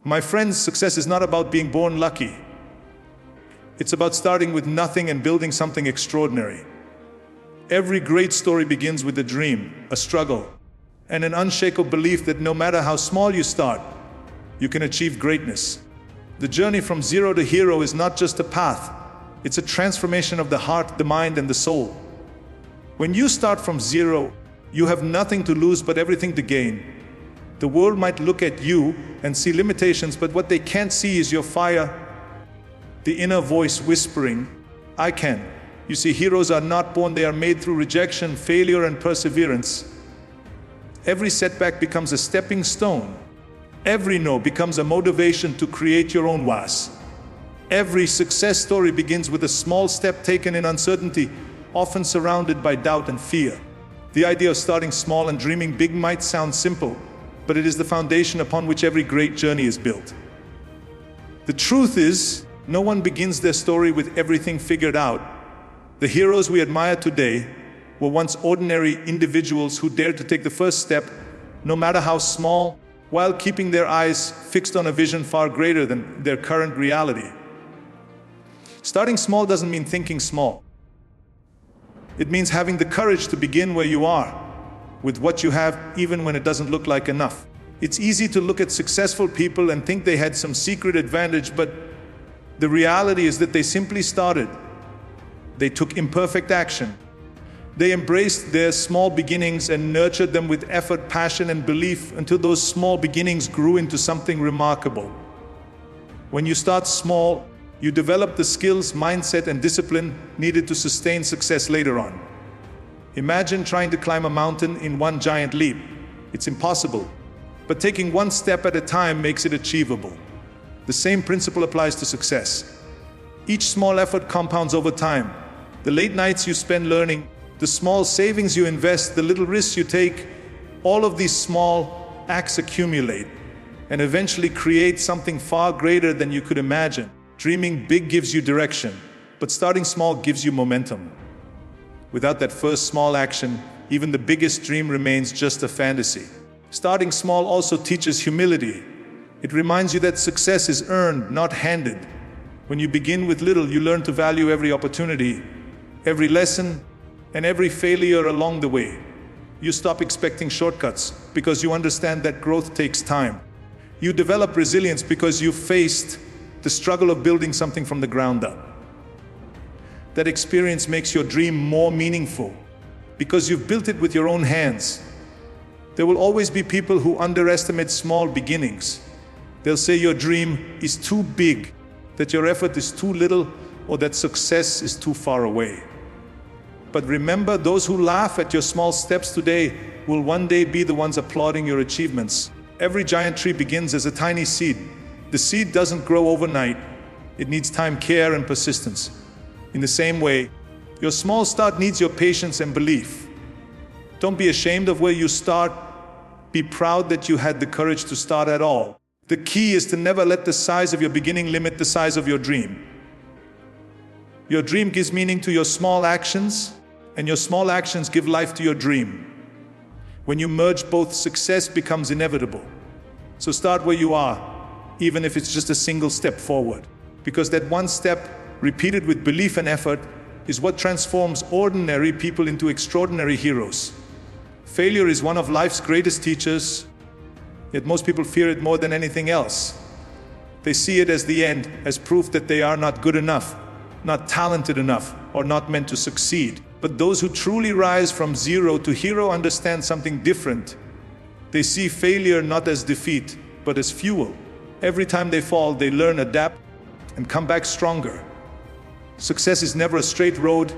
My friends, success is not about being born lucky. It's about starting with nothing and building something extraordinary. Every great story begins with a dream, a struggle, and an unshakable belief that no matter how small you start, you can achieve greatness. The journey from zero to hero is not just a path, it's a transformation of the heart, the mind, and the soul. When you start from zero, you have nothing to lose but everything to gain. The world might look at you and see limitations, but what they can't see is your fire, the inner voice whispering, "I can." You see, heroes are not born, they are made through rejection, failure, and perseverance. Every setback becomes a stepping stone. Every no becomes a motivation to create your own was. Every success story begins with a small step taken in uncertainty, often surrounded by doubt and fear. The idea of starting small and dreaming big might sound simple, but it is the foundation upon which every great journey is built. The truth is, no one begins their story with everything figured out. The heroes we admire today were once ordinary individuals who dared to take the first step, no matter how small, while keeping their eyes fixed on a vision far greater than their current reality. Starting small doesn't mean thinking small. It means having the courage to begin where you are, with what you have, even when it doesn't look like enough. It's easy to look at successful people and think they had some secret advantage, but the reality is that they simply started. They took imperfect action. They embraced their small beginnings and nurtured them with effort, passion, and belief until those small beginnings grew into something remarkable. When you start small, you develop the skills, mindset, and discipline needed to sustain success later on. Imagine trying to climb a mountain in one giant leap. It's impossible. But taking one step at a time makes it achievable. The same principle applies to success. Each small effort compounds over time. The late nights you spend learning, the small savings you invest, the little risks you take, all of these small acts accumulate and eventually create something far greater than you could imagine. Dreaming big gives you direction, but starting small gives you momentum. Without that first small action, even the biggest dream remains just a fantasy. Starting small also teaches humility. It reminds you that success is earned, not handed. When you begin with little, you learn to value every opportunity, every lesson, and every failure along the way. You stop expecting shortcuts because you understand that growth takes time. You develop resilience because you've faced the struggle of building something from the ground up. That experience makes your dream more meaningful because you've built it with your own hands. There will always be people who underestimate small beginnings. They'll say your dream is too big, that your effort is too little, or that success is too far away. But remember, those who laugh at your small steps today will one day be the ones applauding your achievements. Every giant tree begins as a tiny seed. The seed doesn't grow overnight. It needs time, care, and persistence. In the same way, your small start needs your patience and belief. Don't be ashamed of where you start. Be proud that you had the courage to start at all. The key is to never let the size of your beginning limit the size of your dream. Your dream gives meaning to your small actions, and your small actions give life to your dream. When you merge both, success becomes inevitable. So start where you are, even if it's just a single step forward. Because that one step, repeated with belief and effort, is what transforms ordinary people into extraordinary heroes. Failure is one of life's greatest teachers, yet most people fear it more than anything else. They see it as the end, as proof that they are not good enough, not talented enough, or not meant to succeed. But those who truly rise from zero to hero understand something different. They see failure not as defeat, but as fuel. Every time they fall, they learn, adapt, and come back stronger. Success is never a straight road.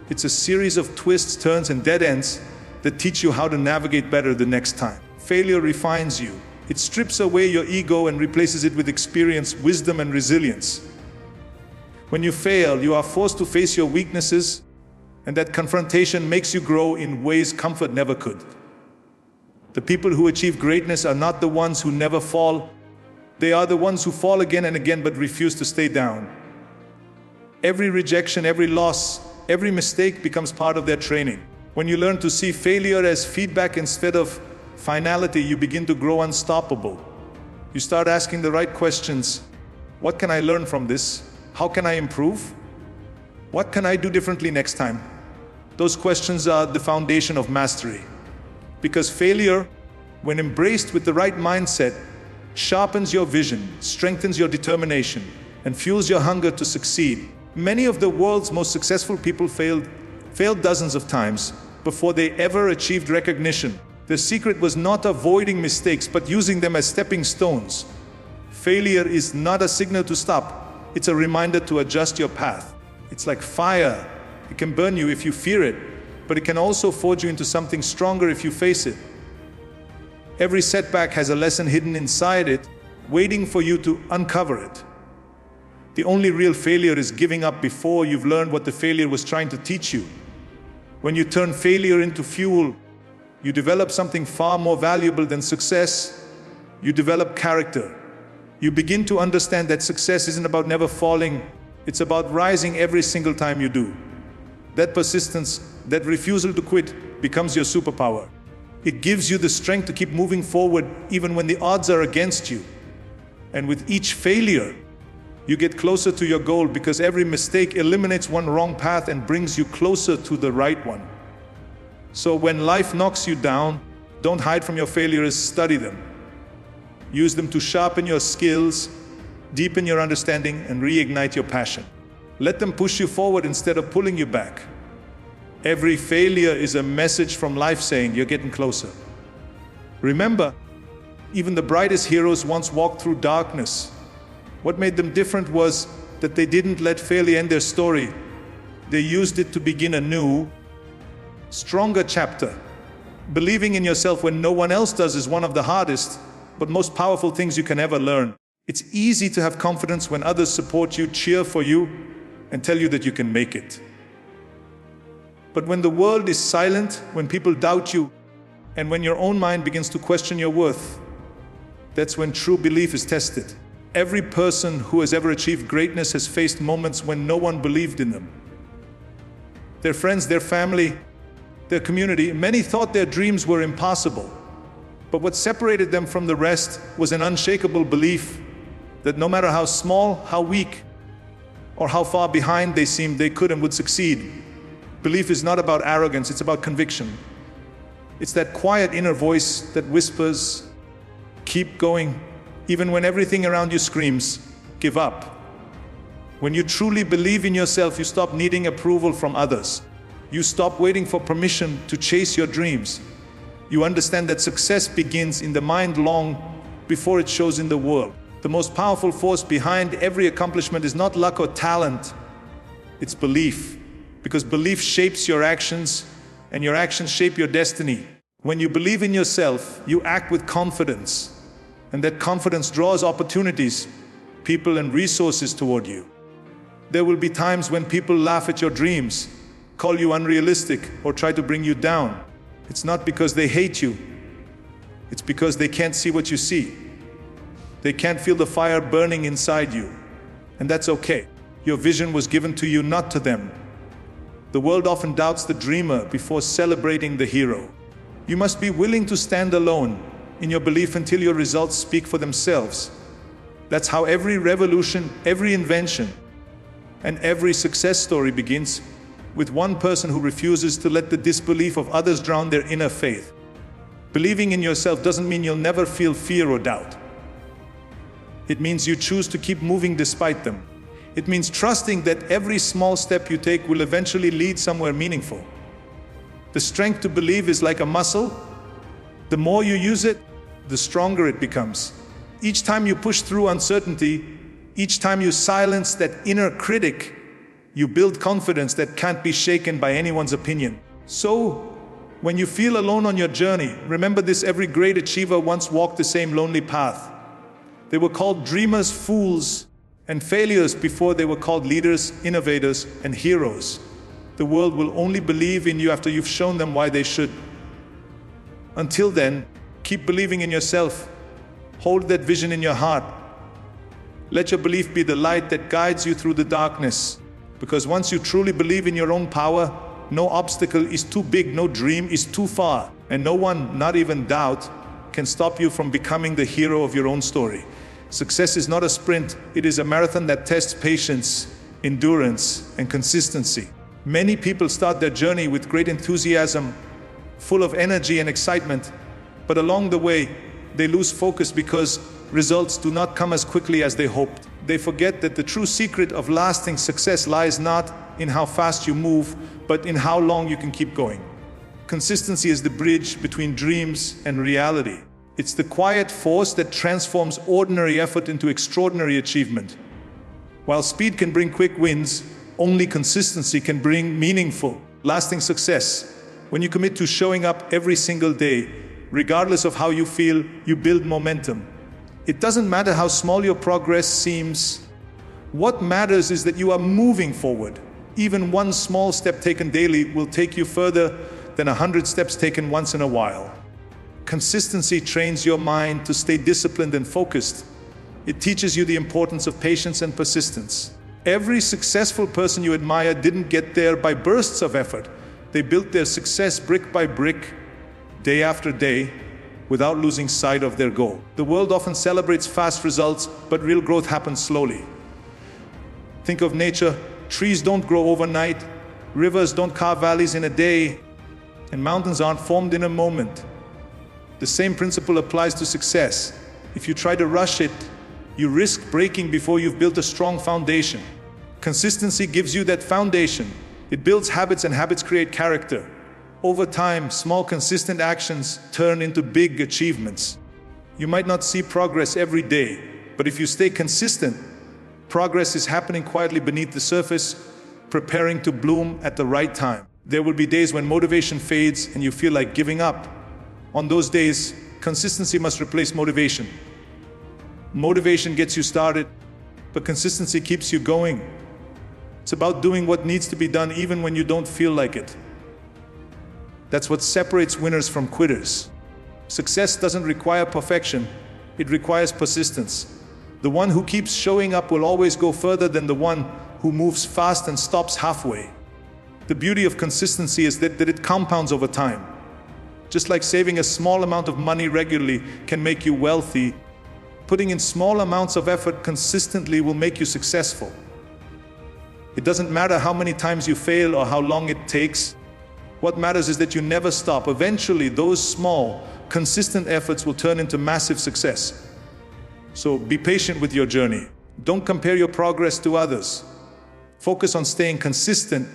It's a series of twists, turns, and dead ends that teach you how to navigate better the next time. Failure refines you. It strips away your ego and replaces it with experience, wisdom, and resilience. When you fail, you are forced to face your weaknesses, and that confrontation makes you grow in ways comfort never could. The people who achieve greatness are not the ones who never fall. They are the ones who fall again and again but refuse to stay down. Every rejection, every loss, every mistake becomes part of their training. When you learn to see failure as feedback instead of finality, you begin to grow unstoppable. You start asking the right questions. What can I learn from this? How can I improve? What can I do differently next time? Those questions are the foundation of mastery. Because failure, when embraced with the right mindset, sharpens your vision, strengthens your determination, and fuels your hunger to succeed. Many of the world's most successful people failed dozens of times before they ever achieved recognition. The secret was not avoiding mistakes, but using them as stepping stones. Failure is not a signal to stop. It's a reminder to adjust your path. It's like fire. It can burn you if you fear it, but it can also forge you into something stronger if you face it. Every setback has a lesson hidden inside it, waiting for you to uncover it. The only real failure is giving up before you've learned what the failure was trying to teach you. When you turn failure into fuel, you develop something far more valuable than success. You develop character. You begin to understand that success isn't about never falling, it's about rising every single time you do. That persistence, that refusal to quit, becomes your superpower. It gives you the strength to keep moving forward even when the odds are against you. And with each failure, you get closer to your goal, because every mistake eliminates one wrong path and brings you closer to the right one. So when life knocks you down, don't hide from your failures, study them. Use them to sharpen your skills, deepen your understanding, and reignite your passion. Let them push you forward instead of pulling you back. Every failure is a message from life saying you're getting closer. Remember, even the brightest heroes once walked through darkness. What made them different was that they didn't let failure end their story. They used it to begin a new, stronger chapter. Believing in yourself when no one else does is one of the hardest, but most powerful things you can ever learn. It's easy to have confidence when others support you, cheer for you, and tell you that you can make it. But when the world is silent, when people doubt you, and when your own mind begins to question your worth, that's when true belief is tested. Every person who has ever achieved greatness has faced moments when no one believed in them. Their friends, their family, their community, many thought their dreams were impossible. But what separated them from the rest was an unshakable belief that no matter how small, how weak, or how far behind they seemed, they could and would succeed. Belief is not about arrogance, it's about conviction. It's that quiet inner voice that whispers, keep going, even when everything around you screams, give up. When you truly believe in yourself, you stop needing approval from others. You stop waiting for permission to chase your dreams. You understand that success begins in the mind long before it shows in the world. The most powerful force behind every accomplishment is not luck or talent, it's belief. Because belief shapes your actions, and your actions shape your destiny. When you believe in yourself, you act with confidence. And that confidence draws opportunities, people, and resources toward you. There will be times when people laugh at your dreams, call you unrealistic, or try to bring you down. It's not because they hate you. It's because they can't see what you see. They can't feel the fire burning inside you. And that's okay. Your vision was given to you, not to them. The world often doubts the dreamer before celebrating the hero. You must be willing to stand alone in your belief until your results speak for themselves. That's how every revolution, every invention, and every success story begins, with one person who refuses to let the disbelief of others drown their inner faith. Believing in yourself doesn't mean you'll never feel fear or doubt. It means you choose to keep moving despite them. It means trusting that every small step you take will eventually lead somewhere meaningful. The strength to believe is like a muscle. The more you use it, the stronger it becomes. Each time you push through uncertainty, each time you silence that inner critic, you build confidence that can't be shaken by anyone's opinion. So, when you feel alone on your journey, remember this: every great achiever once walked the same lonely path. They were called dreamers, fools, and failures before they were called leaders, innovators, and heroes. The world will only believe in you after you've shown them why they should. Until then, keep believing in yourself. Hold that vision in your heart. Let your belief be the light that guides you through the darkness. Because once you truly believe in your own power, no obstacle is too big, no dream is too far, and no one, not even doubt, can stop you from becoming the hero of your own story. Success is not a sprint, it is a marathon that tests patience, endurance, and consistency. Many people start their journey with great enthusiasm, full of energy and excitement, but along the way, they lose focus because results do not come as quickly as they hoped. They forget that the true secret of lasting success lies not in how fast you move, but in how long you can keep going. Consistency is the bridge between dreams and reality. It's the quiet force that transforms ordinary effort into extraordinary achievement. While speed can bring quick wins, only consistency can bring meaningful, lasting success. When you commit to showing up every single day, regardless of how you feel, you build momentum. It doesn't matter how small your progress seems. What matters is that you are moving forward. Even one small step taken daily will take you further than 100 steps taken once in a while. Consistency trains your mind to stay disciplined and focused. It teaches you the importance of patience and persistence. Every successful person you admire didn't get there by bursts of effort. They built their success brick by brick, day after day, without losing sight of their goal. The world often celebrates fast results, but real growth happens slowly. Think of nature. Trees don't grow overnight, rivers don't carve valleys in a day, and mountains aren't formed in a moment. The same principle applies to success. If you try to rush it, you risk breaking before you've built a strong foundation. Consistency gives you that foundation. It builds habits, and habits create character. Over time, small consistent actions turn into big achievements. You might not see progress every day, but if you stay consistent, progress is happening quietly beneath the surface, preparing to bloom at the right time. There will be days when motivation fades and you feel like giving up. On those days, consistency must replace motivation. Motivation gets you started, but consistency keeps you going. It's about doing what needs to be done even when you don't feel like it. That's what separates winners from quitters. Success doesn't require perfection, it requires persistence. The one who keeps showing up will always go further than the one who moves fast and stops halfway. The beauty of consistency is that it compounds over time. Just like saving a small amount of money regularly can make you wealthy, putting in small amounts of effort consistently will make you successful. It doesn't matter how many times you fail or how long it takes. What matters is that you never stop. Eventually, those small, consistent efforts will turn into massive success. So be patient with your journey. Don't compare your progress to others. Focus on staying consistent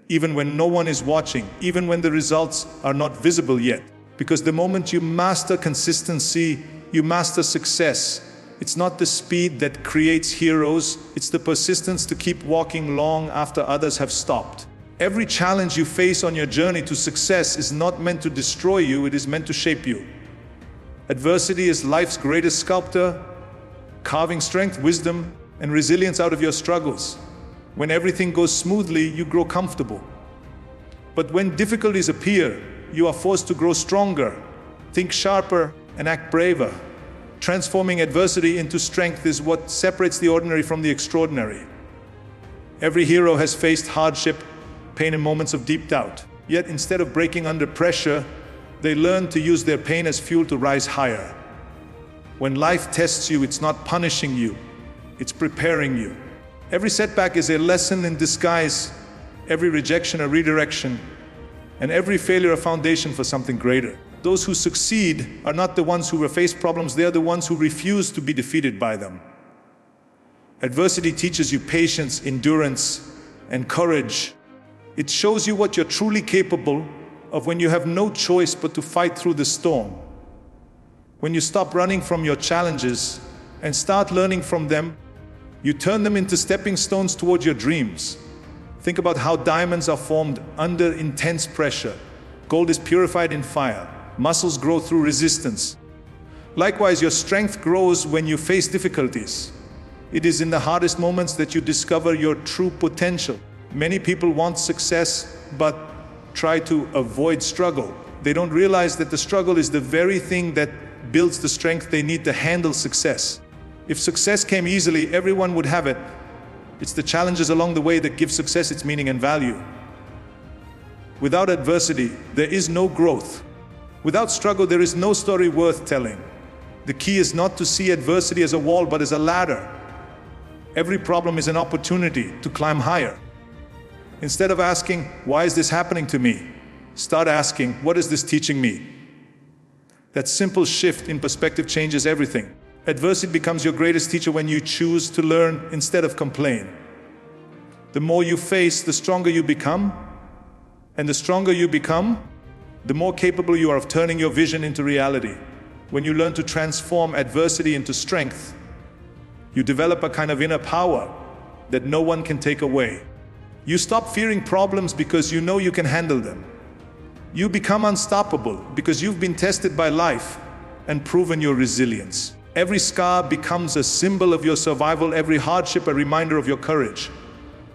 even when no one is watching, even when the results are not visible yet. Because the moment you master consistency, you master success. It's not the speed that creates heroes, it's the persistence to keep walking long after others have stopped. Every challenge you face on your journey to success is not meant to destroy you, it is meant to shape you. Adversity is life's greatest sculptor, carving strength, wisdom, and resilience out of your struggles. When everything goes smoothly, you grow comfortable. But when difficulties appear, you are forced to grow stronger, think sharper, and act braver. Transforming adversity into strength is what separates the ordinary from the extraordinary. Every hero has faced hardship, pain, and moments of deep doubt. Yet instead of breaking under pressure, they learn to use their pain as fuel to rise higher. When life tests you, it's not punishing you, it's preparing you. Every setback is a lesson in disguise, every rejection a redirection, and every failure a foundation for something greater. Those who succeed are not the ones who face problems, they are the ones who refuse to be defeated by them. Adversity teaches you patience, endurance, and courage. It shows you what you're truly capable of when you have no choice but to fight through the storm. When you stop running from your challenges and start learning from them, you turn them into stepping stones towards your dreams. Think about how diamonds are formed under intense pressure. Gold is purified in fire. Muscles grow through resistance. Likewise, your strength grows when you face difficulties. It is in the hardest moments that you discover your true potential. Many people want success, but try to avoid struggle. They don't realize that the struggle is the very thing that builds the strength they need to handle success. If success came easily, everyone would have it. It's the challenges along the way that give success its meaning and value. Without adversity, there is no growth. Without struggle, there is no story worth telling. The key is not to see adversity as a wall, but as a ladder. Every problem is an opportunity to climb higher. Instead of asking, why is this happening to me? Start asking, what is this teaching me? That simple shift in perspective changes everything. Adversity becomes your greatest teacher when you choose to learn instead of complain. The more you face, the stronger you become. And the stronger you become, the more capable you are of turning your vision into reality. When you learn to transform adversity into strength, you develop a kind of inner power that no one can take away. You stop fearing problems because you know you can handle them. You become unstoppable because you've been tested by life and proven your resilience. Every scar becomes a symbol of your survival, every hardship a reminder of your courage.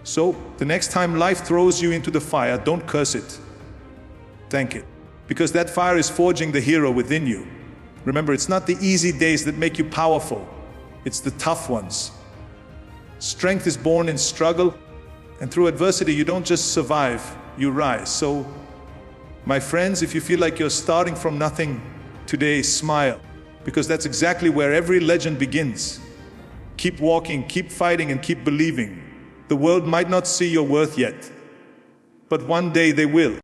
So, the next time life throws you into the fire, don't curse it. Thank it. Because that fire is forging the hero within you. Remember, it's not the easy days that make you powerful. It's the tough ones. Strength is born in struggle, and through adversity you don't just survive, you rise. So, my friends, if you feel like you're starting from nothing today, smile. Because that's exactly where every legend begins. Keep walking, keep fighting, and keep believing. The world might not see your worth yet, but one day they will.